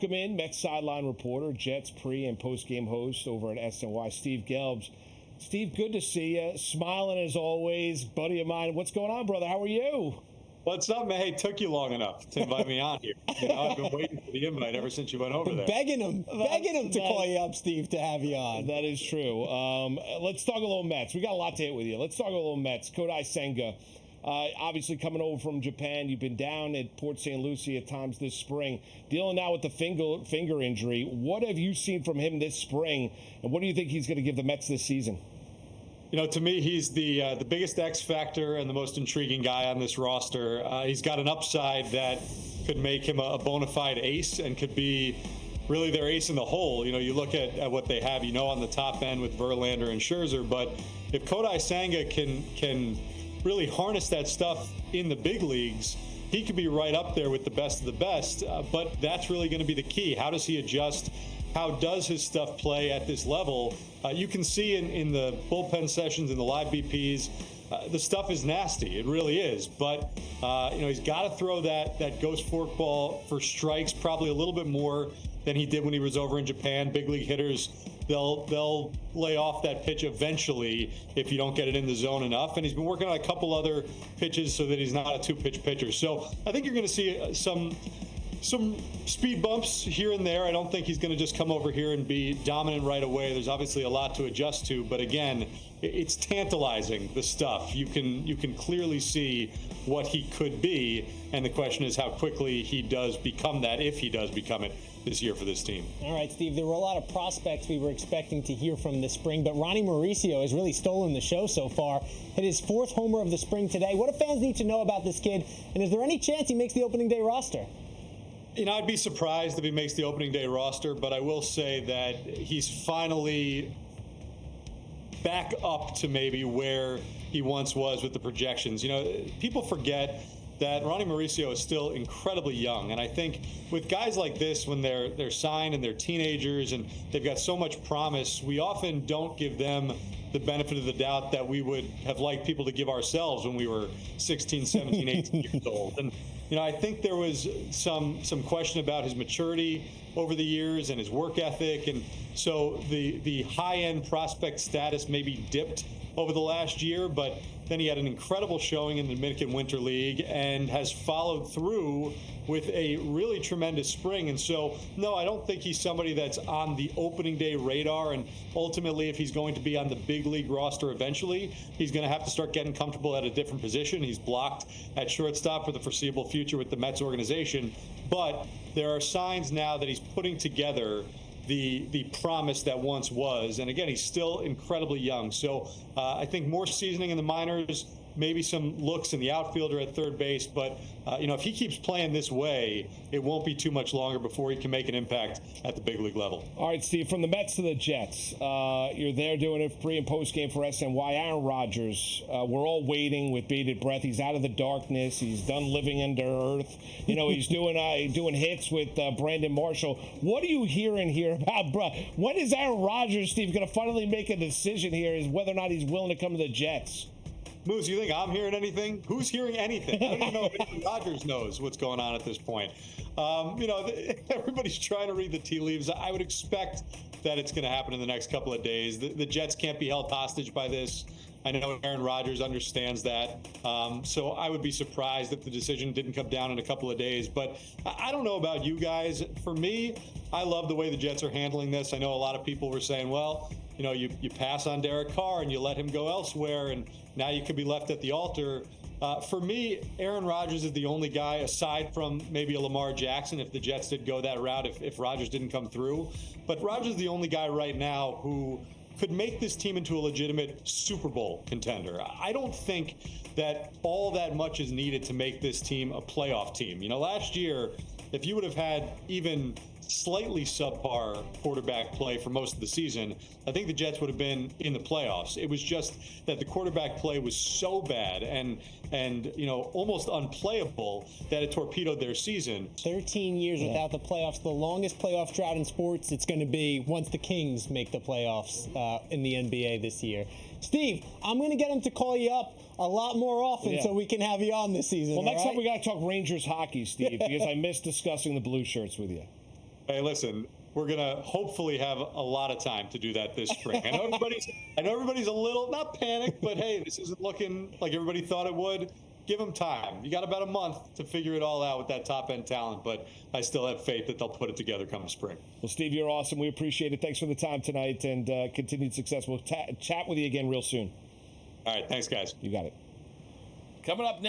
welcome in Mets sideline reporter, Jets pre- and post-game host over at SNY, Steve Gelbs. Steve, good to see you. Smiling as always. Buddy of mine. What's going on, brother? How are you? What's up, man? Hey, it took you long enough to invite me on here. I've been waiting for the invite ever since you went over there. Begging him to call you up, Steve, to have you on. That is true. Let's talk a little Mets. We got a lot to hit with you. Let's talk a little Mets. Kodai Senga, obviously coming over from Japan. You've been down at Port St. Lucie at times this spring, dealing now with the finger injury. What have you seen from him this spring, and what do you think he's going to give the Mets this season? To me, he's the biggest X factor and the most intriguing guy on this roster. He's got an upside that could make him a bona fide ace and could be really their ace in the hole. You look at what they have, on the top end with Verlander and Scherzer. But if Kodai Senga can really harness that stuff in the big leagues, he could be right up there with the best of the best. But that's really going to be the key. How does he adjust? How does his stuff play at this level? You can see in the bullpen sessions, in the live BPs, the stuff is nasty. It really is. But, he's got to throw that ghost forkball for strikes probably a little bit more than he did when he was over in Japan. Big league hitters, they'll lay off that pitch eventually if you don't get it in the zone enough. And he's been working on a couple other pitches so that he's not a two-pitch pitcher. So I think you're going to see some speed bumps here and there. I don't think he's going to just come over here and be dominant right away. There's obviously a lot to adjust to, but again, it's tantalizing, the stuff. You can clearly see what he could be, and the question is how quickly he does become that, if he does become it this year for this team. All right, Steve, there were a lot of prospects we were expecting to hear from this spring, but Ronny Mauricio has really stolen the show so far. Hit his 4th homer of the spring today. What do fans need to know about this kid, and is there any chance he makes the opening day roster? I'd be surprised if he makes the opening day roster, but I will say that he's finally back up to maybe where he once was with the projections. People forget that Ronny Mauricio is still incredibly young, and I think with guys like this, when they're signed and they're teenagers and they've got so much promise, we often don't give them the benefit of the doubt that we would have liked people to give ourselves when we were 16, 17, 18 years old. And I think there was some question about his maturity over the years and his work ethic, and so the high-end prospect status maybe dipped over the last year, but then he had an incredible showing in the Dominican Winter League and has followed through with a really tremendous spring. And so, no, I don't think he's somebody that's on the opening day radar. And ultimately, if he's going to be on the big league roster eventually, he's going to have to start getting comfortable at a different position. He's blocked at shortstop for the foreseeable future with the Mets organization. But there are signs now that he's putting together the promise that once was. And again, he's still incredibly young. So I think more seasoning in the minors, maybe some looks in the outfielder at third base. But, if he keeps playing this way, it won't be too much longer before he can make an impact at the big league level. All right, Steve, from the Mets to the Jets, you're there doing it pre- and post-game for SNY. Aaron Rodgers, we're all waiting with bated breath. He's out of the darkness. He's done living under earth. He's doing hits with Brandon Marshall. What are you hearing here about, when is Aaron Rodgers, Steve, going to finally make a decision here is whether or not he's willing to come to the Jets? Moose, you think I'm hearing anything? Who's hearing anything? I don't even know if Aaron Rodgers knows what's going on at this point. Everybody's trying to read the tea leaves. I would expect that it's going to happen in the next couple of days. The Jets can't be held hostage by this. I know Aaron Rodgers understands that. So I would be surprised if the decision didn't come down in a couple of days. But I don't know about you guys. For me, I love the way the Jets are handling this. I know a lot of people were saying, well, you pass on Derek Carr and you let him go elsewhere, and now you could be left at the altar. For me, Aaron Rodgers is the only guy, aside from maybe a Lamar Jackson, if the Jets did go that route, if Rodgers didn't come through. But Rodgers is the only guy right now who could make this team into a legitimate Super Bowl contender. I don't think that all that much is needed to make this team a playoff team. Last year, if you would have had even slightly subpar quarterback play for most of the season, I think the Jets would have been in the playoffs. It was just that the quarterback play was so bad and almost unplayable that it torpedoed their season. 13 years without the playoffs, the longest playoff drought in sports. It's going to be once the Kings make the playoffs in the NBA this year. Steve, I'm going to get him to call you up a lot more often so we can have you on this season. Well, next time we got to talk Rangers hockey, Steve, because I miss discussing the blue shirts with you. Hey, listen, we're gonna hopefully have a lot of time to do that this spring. I know everybody's a little not panicked, but hey, this isn't looking like everybody thought it would. Give them time. You got about a month to figure it all out with that top end talent, but I still have faith that they'll put it together come spring. Well, Steve, you're awesome. We appreciate it. Thanks for the time tonight, and continued success. We'll chat with you again real soon. All right, thanks, guys. You got it. Coming up next.